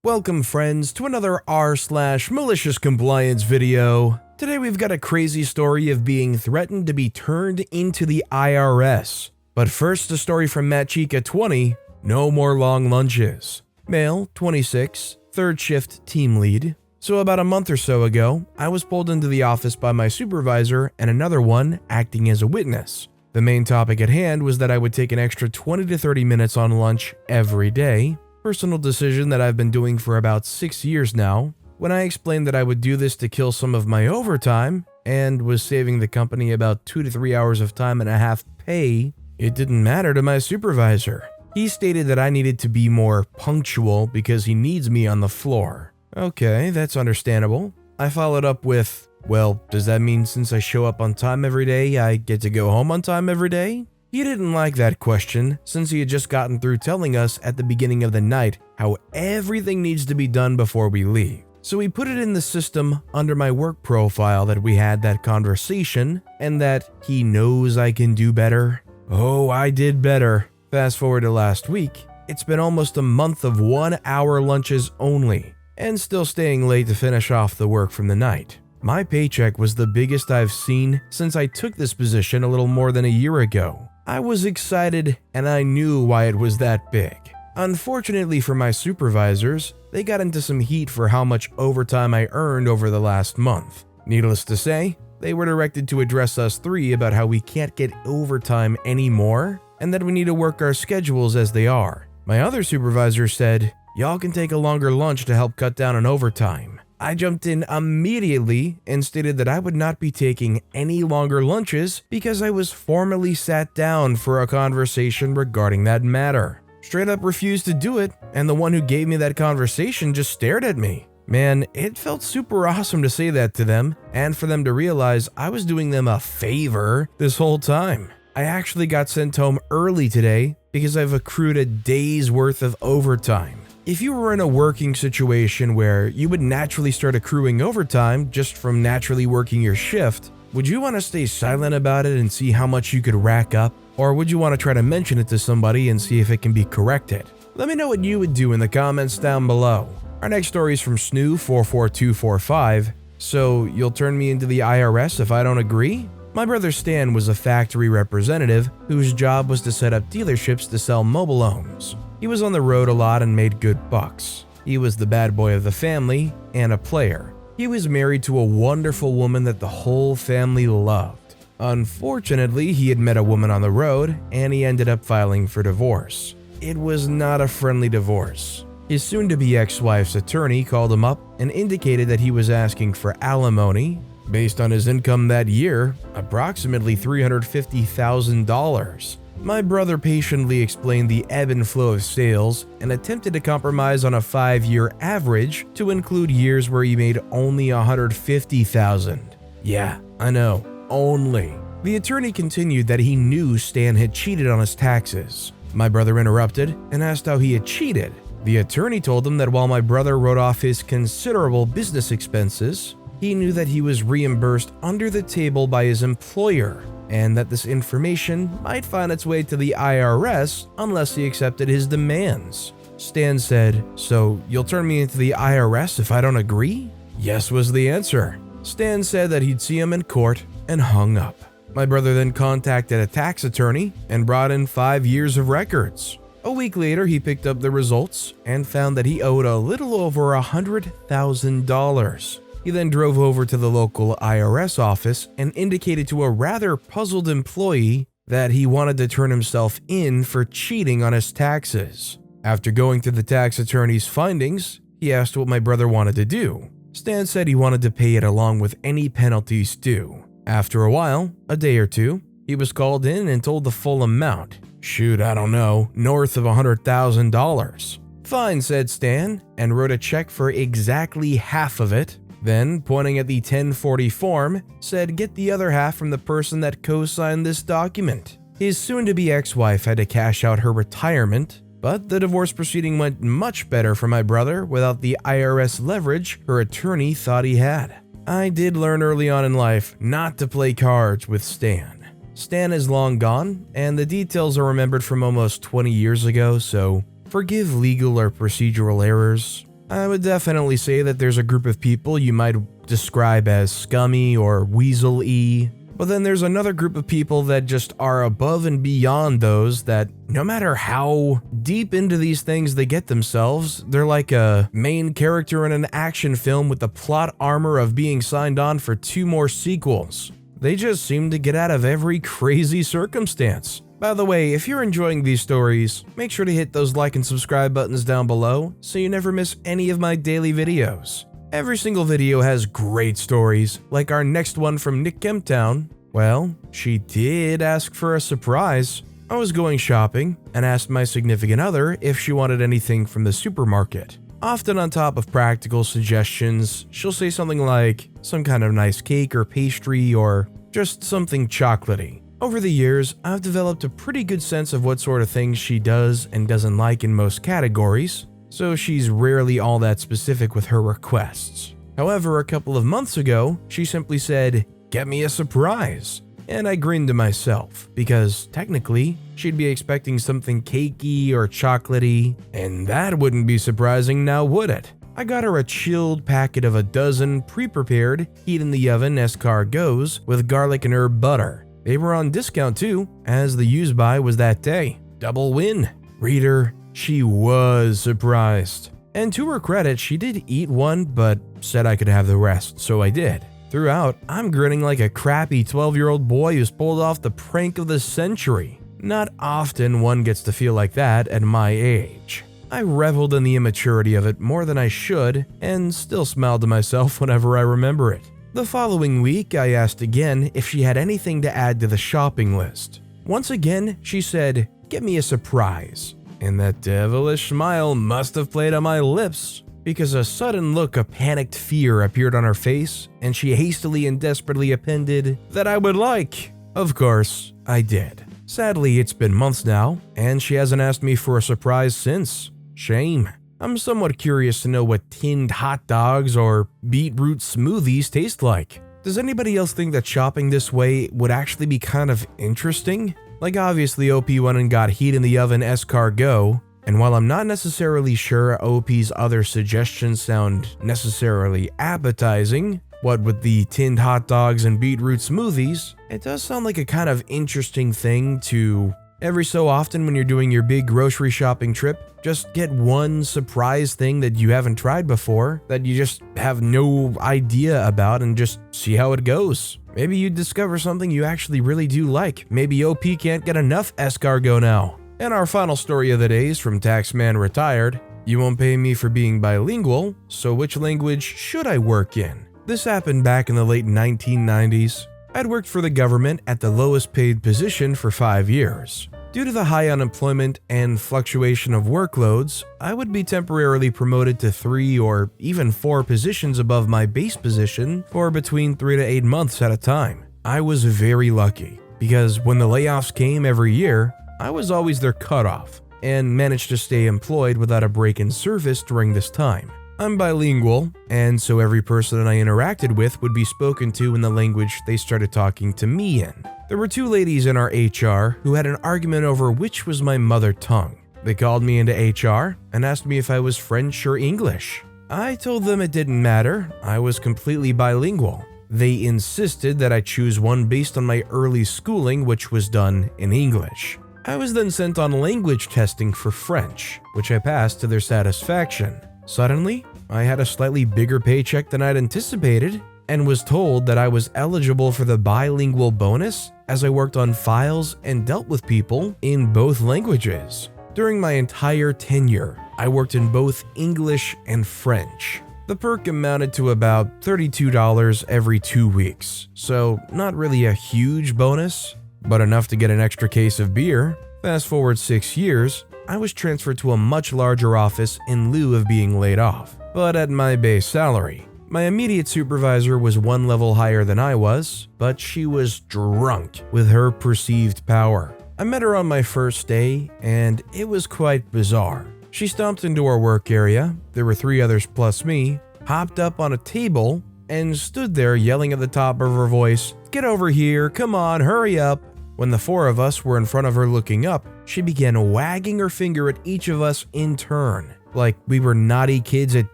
Welcome friends to another r/MaliciousCompliance video. Today we've got a crazy story of being threatened to be turned into the IRS. But first, a story from Matt Chica 20, no more long lunches. Male, 26, third shift team lead. So about a month or so ago, I was pulled into the office by my supervisor and another one acting as a witness. The main topic at hand was that I would take an extra 20 to 30 minutes on lunch every day. Personal decision that I've been doing for about 6 years now. When I explained that I would do this to kill some of my overtime and was saving the company about 2 to 3 hours of time and a half pay, it didn't matter to my supervisor. He stated that I needed to be more punctual because he needs me on the floor. Okay, that's understandable. I followed up with, well, does that mean since I show up on time every day, I get to go home on time every day? He didn't like that question since he had just gotten through telling us at the beginning of the night how everything needs to be done before we leave. So he put it in the system under my work profile that we had that conversation and that he knows I can do better. Oh, I did better. Fast forward to last week, it's been almost a month of 1 hour lunches only and still staying late to finish off the work from the night. My paycheck was the biggest I've seen since I took this position a little more than a year ago. I was excited and I knew why it was that big. Unfortunately for my supervisors, they got into some heat for how much overtime I earned over the last month. Needless to say, they were directed to address us three about how we can't get overtime anymore and that we need to work our schedules as they are. My other supervisor said, "Y'all can take a longer lunch to help cut down on overtime." I jumped in immediately and stated that I would not be taking any longer lunches because I was formally sat down for a conversation regarding that matter. Straight up refused to do it, and the one who gave me that conversation just stared at me. Man, it felt super awesome to say that to them and for them to realize I was doing them a favor this whole time. I actually got sent home early today because I've accrued a day's worth of overtime. If you were in a working situation where you would naturally start accruing overtime just from naturally working your shift, would you want to stay silent about it and see how much you could rack up? Or would you want to try to mention it to somebody and see if it can be corrected? Let me know what you would do in the comments down below. Our next story is from Snoo44245. So, you'll turn me into the IRS if I don't agree? My brother Stan was a factory representative whose job was to set up dealerships to sell mobile homes. He was on the road a lot and made good bucks. He was the bad boy of the family and a player. He was married to a wonderful woman that the whole family loved. Unfortunately, he had met a woman on the road and he ended up filing for divorce. It was not a friendly divorce. His soon-to-be ex-wife's attorney called him up and indicated that he was asking for alimony based on his income that year, approximately $350,000. My brother patiently explained the ebb and flow of sales and attempted to compromise on a 5-year average to include years where he made only $150,000. Yeah, I know, only. The attorney continued that he knew Stan had cheated on his taxes. My brother interrupted and asked how he had cheated. The attorney told him that while my brother wrote off his considerable business expenses, he knew that he was reimbursed under the table by his employer, and that this information might find its way to the IRS unless he accepted his demands. Stan said, "So you'll turn me into the IRS if I don't agree?" Yes was the answer. Stan said that he'd see him in court and hung up. My brother then contacted a tax attorney and brought in 5 years of records. A week later, he picked up the results and found that he owed a little over $100,000. He then drove over to the local IRS office and indicated to a rather puzzled employee that he wanted to turn himself in for cheating on his taxes. After going through the tax attorney's findings, he asked what my brother wanted to do. Stan said he wanted to pay it along with any penalties due. After a while, a day or two, he was called in and told the full amount. Shoot, I don't know, north of $100,000. Fine, said Stan, and wrote a check for exactly half of it. Then, pointing at the 1040 form, said get the other half from the person that co-signed this document. His soon-to-be ex-wife had to cash out her retirement, but the divorce proceeding went much better for my brother without the IRS leverage her attorney thought he had. I did learn early on in life not to play cards with Stan. Stan is long gone, and the details are remembered from almost 20 years ago, so forgive legal or procedural errors. I would definitely say that there's a group of people you might describe as scummy or weasel-y, but then there's another group of people that just are above and beyond those that no matter how deep into these things they get themselves, they're like a main character in an action film with the plot armor of being signed on for 2 more sequels. They just seem to get out of every crazy circumstance. By the way, if you're enjoying these stories, make sure to hit those like and subscribe buttons down below so you never miss any of my daily videos. Every single video has great stories, like our next one from Nick Kemptown. Well, she did ask for a surprise. I was going shopping and asked my significant other if she wanted anything from the supermarket. Often on top of practical suggestions, she'll say something like some kind of nice cake or pastry or just something chocolatey. Over the years, I've developed a pretty good sense of what sort of things she does and doesn't like in most categories, so she's rarely all that specific with her requests. However, a couple of months ago, she simply said, "Get me a surprise." And I grinned to myself, because technically, she'd be expecting something cakey or chocolatey, and that wouldn't be surprising now, would it? I got her a chilled packet of a dozen pre-prepared, heat-in-the-oven escargots with garlic and herb butter. They were on discount too, as the use-by was that day. Double win. Reader, she was surprised. And to her credit, she did eat one, but said I could have the rest, so I did. Throughout, I'm grinning like a crappy 12-year-old boy who's pulled off the prank of the century. Not often one gets to feel like that at my age. I reveled in the immaturity of it more than I should, and still smiled to myself whenever I remember it. The following week, I asked again if she had anything to add to the shopping list. Once again, she said, "Get me a surprise." And that devilish smile must have played on my lips, because a sudden look of panicked fear appeared on her face, and she hastily and desperately appended that I would like. Of course, I did. Sadly, it's been months now, and she hasn't asked me for a surprise since. Shame. I'm somewhat curious to know what tinned hot dogs or beetroot smoothies taste like. Does anybody else think that shopping this way would actually be kind of interesting? Like, obviously OP went and got heat-in-the-oven escargot, and while I'm not necessarily sure OP's other suggestions sound necessarily appetizing, what with the tinned hot dogs and beetroot smoothies, it does sound like a kind of interesting thing to, every so often when you're doing your big grocery shopping trip, just get one surprise thing that you haven't tried before, that you just have no idea about, and just see how it goes. Maybe you discover something you actually really do like. Maybe OP can't get enough escargot now. And our final story of the day is from Taxman Retired. "You won't pay me for being bilingual, so which language should I work in?" This happened back in the late 1990s. I'd worked for the government at the lowest paid position for 5 years. Due to the high unemployment and fluctuation of workloads, I would be temporarily promoted to 3 or even 4 positions above my base position for between 3 to 8 months at a time. I was very lucky, because when the layoffs came every year, I was always their cutoff, and managed to stay employed without a break in service during this time. I'm bilingual, and so every person I interacted with would be spoken to in the language they started talking to me in. There were 2 ladies in our HR who had an argument over which was my mother tongue. They called me into HR and asked me if I was French or English. I told them it didn't matter, I was completely bilingual. They insisted that I choose one based on my early schooling, which was done in English. I was then sent on language testing for French, which I passed to their satisfaction. Suddenly, I had a slightly bigger paycheck than I'd anticipated, and was told that I was eligible for the bilingual bonus as I worked on files and dealt with people in both languages. During my entire tenure, I worked in both English and French. The perk amounted to about $32 every 2 weeks, so not really a huge bonus, but enough to get an extra case of beer. Fast forward 6 years, I was transferred to a much larger office in lieu of being laid off, but at my base salary. My immediate supervisor was 1 level higher than I was, but she was drunk with her perceived power. I met her on my first day, and it was quite bizarre. She stomped into our work area, there were 3 others plus me, hopped up on a table, and stood there yelling at the top of her voice, "Get over here, come on, hurry up." When the 4 of us were in front of her looking up, she began wagging her finger at each of us in turn. like we were naughty kids at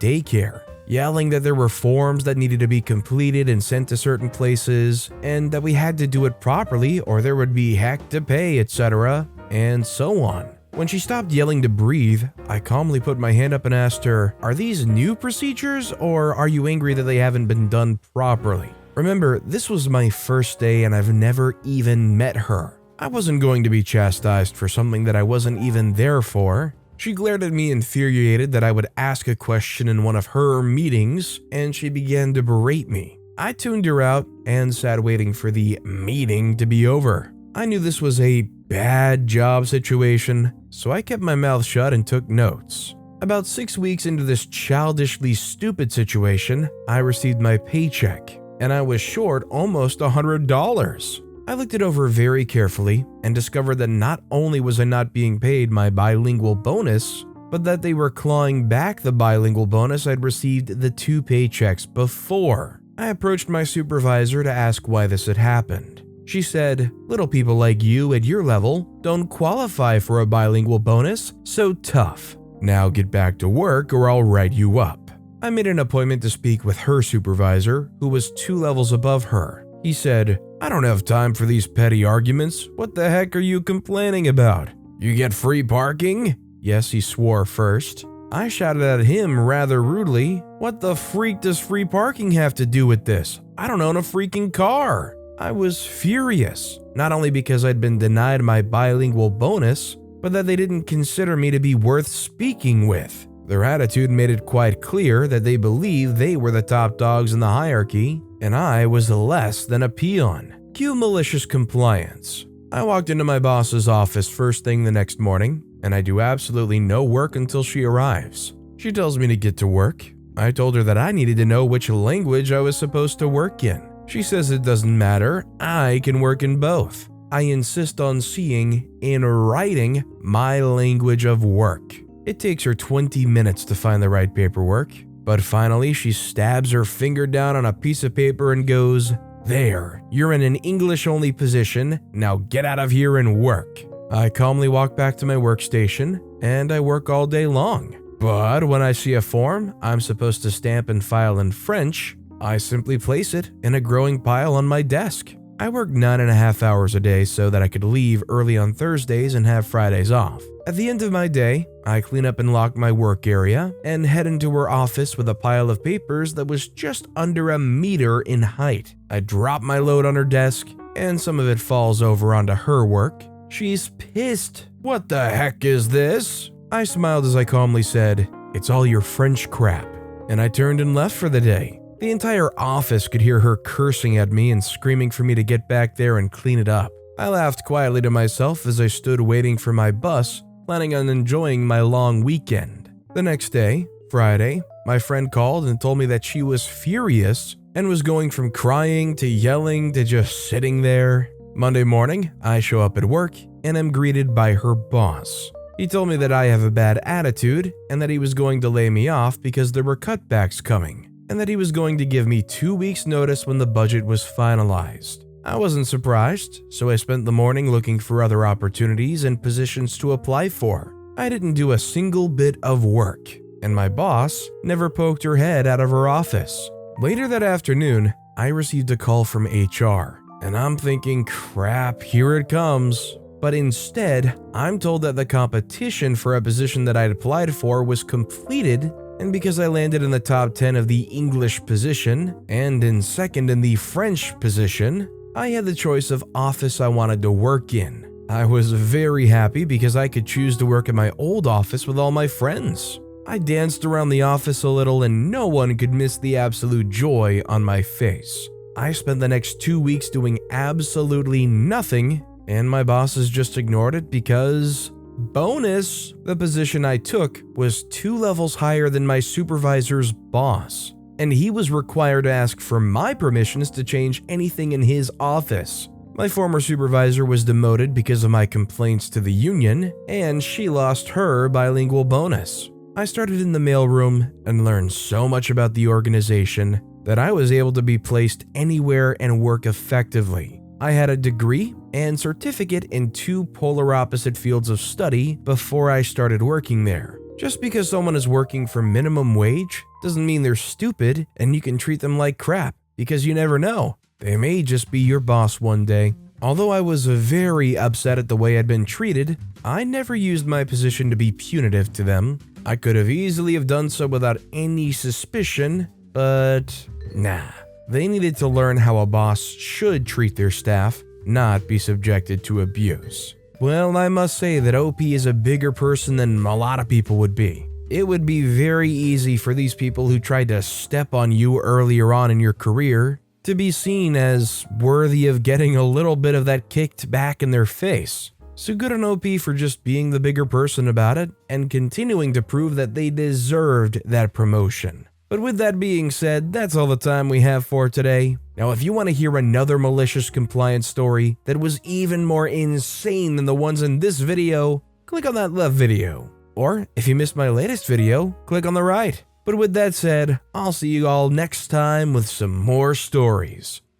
daycare, yelling that there were forms that needed to be completed and sent to certain places, and that we had to do it properly or there would be heck to pay, etc., and so on. When she stopped yelling to breathe, I calmly put my hand up and asked her, "Are these new procedures, or are you angry that they haven't been done properly?" Remember, this was my first day and I've never even met her. I wasn't going to be chastised for something that I wasn't even there for. She glared at me infuriated that I would ask a question in one of her meetings, and she began to berate me. I tuned her out and sat waiting for the meeting to be over. I knew this was a bad job situation, so I kept my mouth shut and took notes. About 6 weeks into this childishly stupid situation, I received my paycheck, and I was short almost $100. I looked it over very carefully and discovered that not only was I not being paid my bilingual bonus, but that they were clawing back the bilingual bonus I'd received the 2 paychecks before. I approached my supervisor to ask why this had happened. She said, "Little people like you at your level don't qualify for a bilingual bonus, so tough. Now get back to work or I'll write you up." I made an appointment to speak with her supervisor, who was 2 levels above her. He said, "I don't have time for these petty arguments. What the heck are you complaining about? You get free parking?" Yes, he swore first. I shouted at him rather rudely, "What the freak does free parking have to do with this? I don't own a freaking car." I was furious, not only because I'd been denied my bilingual bonus, but that they didn't consider me to be worth speaking with. Their attitude made it quite clear that they believed they were the top dogs in the hierarchy, and I was less than a peon. Cue malicious compliance. I walked into my boss's office first thing the next morning, and I do absolutely no work until she arrives. She tells me to get to work. I told her that I needed to know which language I was supposed to work in. She says it doesn't matter, I can work in both. I insist on seeing, in writing, my language of work. It takes her 20 minutes to find the right paperwork, but finally she stabs her finger down on a piece of paper and goes, "There, you're in an English-only position, now get out of here and work." I calmly walk back to my workstation, and I work all day long. But when I see a form I'm supposed to stamp and file in French, I simply place it in a growing pile on my desk. I work 9.5 hours a day so that I could leave early on Thursdays and have Fridays off. At the end of my day, I clean up and lock my work area and head into her office with a pile of papers that was just under a meter in height. I drop my load on her desk, and some of it falls over onto her work. She's pissed. "What the heck is this?" I smiled as I calmly said, "It's all your French crap," and I turned and left for the day. The entire office could hear her cursing at me and screaming for me to get back there and clean it up. I laughed quietly to myself as I stood waiting for my bus, planning on enjoying my long weekend. The next day, Friday, my friend called and told me that she was furious and was going from crying to yelling to just sitting there. Monday morning, I show up at work and am greeted by her boss. He told me that I have a bad attitude and that he was going to lay me off because there were cutbacks coming, and that he was going to give me 2 weeks' notice when the budget was finalized. I wasn't surprised, so I spent the morning looking for other opportunities and positions to apply for. I didn't do a single bit of work, and my boss never poked her head out of her office. Later that afternoon, I received a call from HR, and I'm thinking, crap, here it comes. But instead, I'm told that the competition for a position that I'd applied for was completed, and because I landed in the top 10 of the English position and in second in the French position, I had the choice of office I wanted to work in. I was very happy because I could choose to work at my old office with all my friends. I danced around the office a little and no one could miss the absolute joy on my face. I spent the next 2 weeks doing absolutely nothing, and my bosses just ignored it because, bonus, the position I took was 2 levels higher than my supervisor's boss, and he was required to ask for my permissions to change anything in his office. My former supervisor was demoted because of my complaints to the union, and she lost her bilingual bonus. I started in the mailroom and learned so much about the organization that I was able to be placed anywhere and work effectively. I had a degree and certificate in 2 polar opposite fields of study before I started working there. Just because someone is working for minimum wage doesn't mean they're stupid and you can treat them like crap, because you never know. They may just be your boss one day. Although I was very upset at the way I'd been treated, I never used my position to be punitive to them. I could have easily have done so without any suspicion, but nah. They needed to learn how a boss should treat their staff, not be subjected to abuse. Well, I must say that OP is a bigger person than a lot of people would be. It would be very easy for these people who tried to step on you earlier on in your career to be seen as worthy of getting a little bit of that kicked back in their face. So good on OP for just being the bigger person about it and continuing to prove that they deserved that promotion. But with that being said, that's all the time we have for today. Now, if you want to hear another malicious compliance story that was even more insane than the ones in this video, click on that left video. Or if you missed my latest video, click on the right. But with that said, I'll see you all next time with some more stories.